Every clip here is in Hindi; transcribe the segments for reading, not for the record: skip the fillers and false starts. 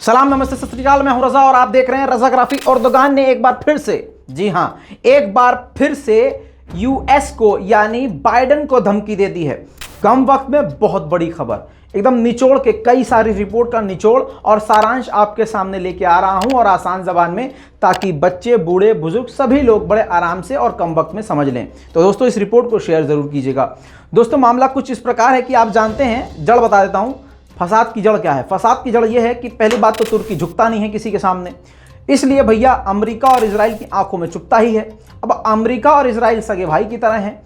सलाम, नमस्ते, सत श्री अकाल। मैं हूं रजा और आप देख रहे हैं रजाग्राफी। एर्दोगान ने एक बार फिर से, जी हां, एक बार फिर से यूएस को यानी बाइडेन को धमकी दे दी है। कम वक्त में बहुत बड़ी खबर, एकदम निचोड़ के, कई सारी रिपोर्ट का निचोड़ और सारांश आपके सामने लेके आ रहा हूं और आसान जबान में, ताकि बच्चे, बूढ़े, बुजुर्ग सभी लोग बड़े आराम से और कम वक्त में समझ लें। तो दोस्तों इस रिपोर्ट को शेयर जरूर कीजिएगा। दोस्तों मामला कुछ इस प्रकार है कि आप जानते हैं, जड़ बता देता हूं, फसाद की जड़ क्या है। फसाद की जड़ यह है कि पहली बात तो तुर्की झुकता नहीं है किसी के सामने, इसलिए भैया अमेरिका और इजराइल की आंखों में चुभता ही है। अब अमेरिका और इजराइल सगे भाई की तरह हैं।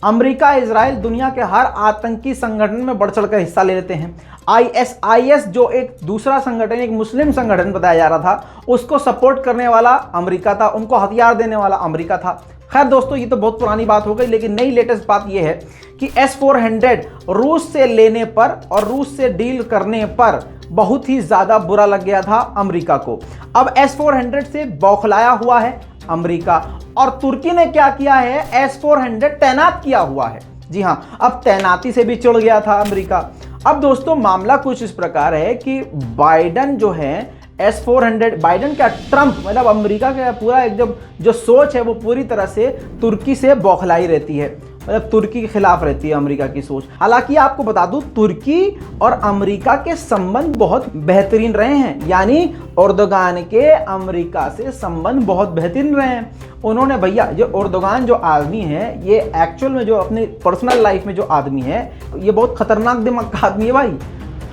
अमेरिका, इजराइल दुनिया के हर आतंकी संगठन में बढ़ चढ़कर हिस्सा ले लेते हैं। आईएस जो एक दूसरा संगठन, एक मुस्लिम संगठन बताया जा रहा था, उसको सपोर्ट करने वाला अमेरिका था, उनको हथियार देने वाला अमेरिका था। खैर दोस्तों ये तो बहुत पुरानी बात हो गई, लेकिन नई लेटेस्ट बात यह है कि S-400 रूस से लेने पर और रूस से डील करने पर बहुत ही ज्यादा बुरा लग गया था अमेरिका को। अब S-400 से बौखलाया हुआ है अमेरिका, और तुर्की ने क्या किया है, S-400 तैनात किया हुआ है। जी हां, अब तैनाती से भी चिढ़ गया था अमेरिका। अब दोस्तों मामला कुछ इस प्रकार है कि बाइडेन जो है S-400, बाइडेन क्या, ट्रंप, मतलब अमेरिका का पूरा एकदम जो सोच है वो पूरी तरह से तुर्की से बौखलाई रहती है, मतलब तुर्की के खिलाफ रहती है अमेरिका की सोच। हालांकि आपको बता दूं, तुर्की और अमेरिका के संबंध बहुत बेहतरीन रहे हैं, यानी एर्दोगान के अमेरिका से संबंध बहुत बेहतरीन रहे हैं। उन्होंने भैया, जो एर्दोगान जो आदमी है, ये एक्चुअल में जो अपनी पर्सनल लाइफ में जो आदमी है, ये बहुत खतरनाक दिमाग का आदमी है भाई।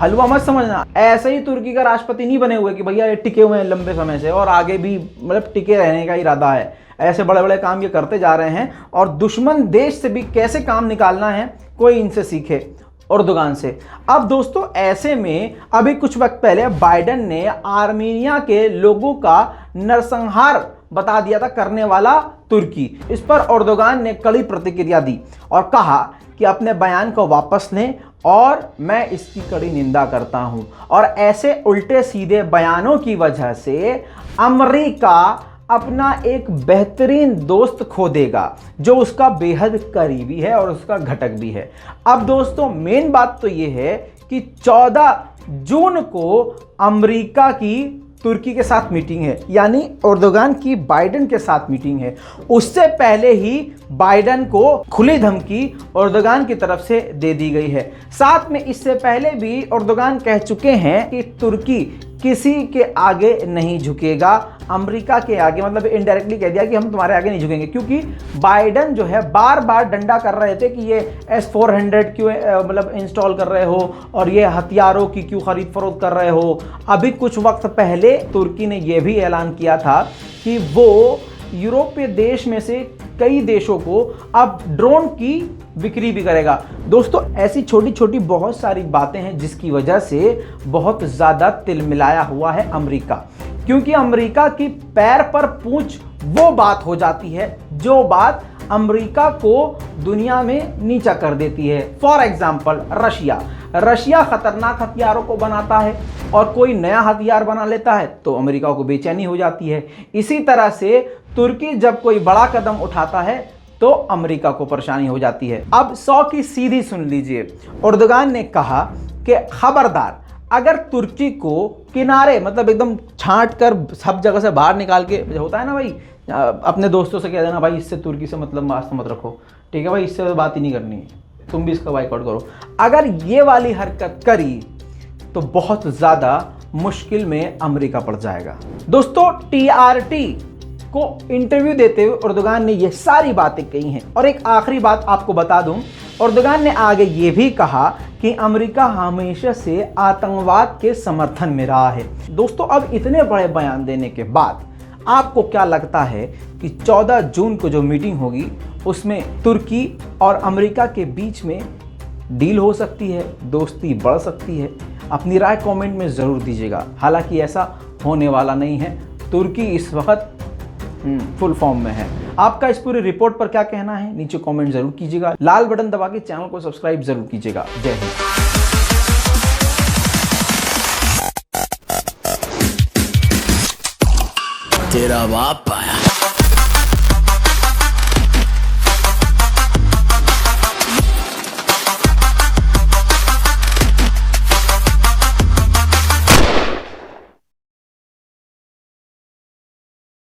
हलवा मत समझना, ऐसे ही तुर्की का राष्ट्रपति नहीं बने हुए कि भैया ये टिके हुए हैं लंबे समय से और आगे भी मतलब टिके रहने का इरादा है। ऐसे बड़े बड़े काम ये करते जा रहे हैं, और दुश्मन देश से भी कैसे काम निकालना है कोई इनसे सीखे, एर्दोगान से। अब दोस्तों ऐसे में अभी कुछ वक्त पहले बाइडेन ने आर्मीनिया के लोगों का नरसंहार बता दिया था करने वाला तुर्की। इस पर एर्दोगान ने कड़ी प्रतिक्रिया दी और कहा कि अपने बयान को वापस लें और मैं इसकी कड़ी निंदा करता हूं, और ऐसे उल्टे सीधे बयानों की वजह से अमेरिका अपना एक बेहतरीन दोस्त खो देगा जो उसका बेहद करीबी है और उसका घटक भी है। अब दोस्तों मेन बात तो यह है कि 14 जून को अमेरिका की तुर्की के साथ मीटिंग है, यानी एर्दोगान की बाइडेन के साथ मीटिंग है। उससे पहले ही बाइडेन को खुली धमकी एर्दोगान की तरफ से दे दी गई है। साथ में इससे पहले भी एर्दोगान कह चुके हैं कि तुर्की किसी के आगे नहीं झुकेगा, अमेरिका के आगे, मतलब इनडायरेक्टली कह दिया कि हम तुम्हारे आगे नहीं झुकेंगे, क्योंकि बाइडेन जो है बार बार डंडा कर रहे थे कि ये S-400 क्यों मतलब इंस्टॉल कर रहे हो और ये हथियारों की क्यों खरीद फरोख्त कर रहे हो। अभी कुछ वक्त पहले तुर्की ने यह भी ऐलान किया था कि वो यूरोपीय देश में से कई देशों को अब ड्रोन की बिक्री भी करेगा। दोस्तों ऐसी छोटी छोटी बहुत सारी बातें हैं जिसकी वजह से बहुत ज़्यादा तिलमिलाया हुआ है अमेरिका, क्योंकि अमेरिका की पैर पर पूंछ वो बात हो जाती है जो बात अमेरिका को दुनिया में नीचा कर देती है। फॉर एग्जाम्पल रशिया खतरनाक हथियारों को बनाता है, और कोई नया हथियार बना लेता है तो अमेरिका को बेचैनी हो जाती है। इसी तरह से तुर्की जब कोई बड़ा कदम उठाता है तो अमेरिका को परेशानी हो जाती है। अब 100 की सीधी सुन लीजिए। एर्दोगान ने कहा कि खबरदार, अगर तुर्की को किनारे, मतलब एकदम छांट कर सब जगह से बाहर निकाल के, होता है ना भाई, अपने दोस्तों से कह देना भाई इससे तुर्की से मतलब वास्ता मत रखो, ठीक है भाई, इससे तो बात ही नहीं करनी है, तुम भी इसका बाइकआउट करो। अगर ये वाली हरकत करी तो बहुत ज़्यादा मुश्किल में अमेरिका पड़ जाएगा। दोस्तों TRT को इंटरव्यू देते हुए एर्दोगान ने ये सारी बातें कही हैं। और एक आखिरी बात आपको बता दूं, एर्दोगान ने आगे ये भी कहा कि अमेरिका हमेशा से आतंकवाद के समर्थन में रहा है। दोस्तों अब इतने बड़े बयान देने के बाद आपको क्या लगता है कि 14 जून को जो मीटिंग होगी उसमें तुर्की और अमेरिका के बीच में डील हो सकती है, दोस्ती बढ़ सकती है? अपनी राय कमेंट में ज़रूर दीजिएगा। हालांकि ऐसा होने वाला नहीं है, तुर्की इस वक्त फुल फॉर्म में है। आपका इस पूरी रिपोर्ट पर क्या कहना है नीचे कमेंट जरूर कीजिएगा। लाल बटन दबा के चैनल को सब्सक्राइब जरूर कीजिएगा। जय हिंद। तेरा बाप आया।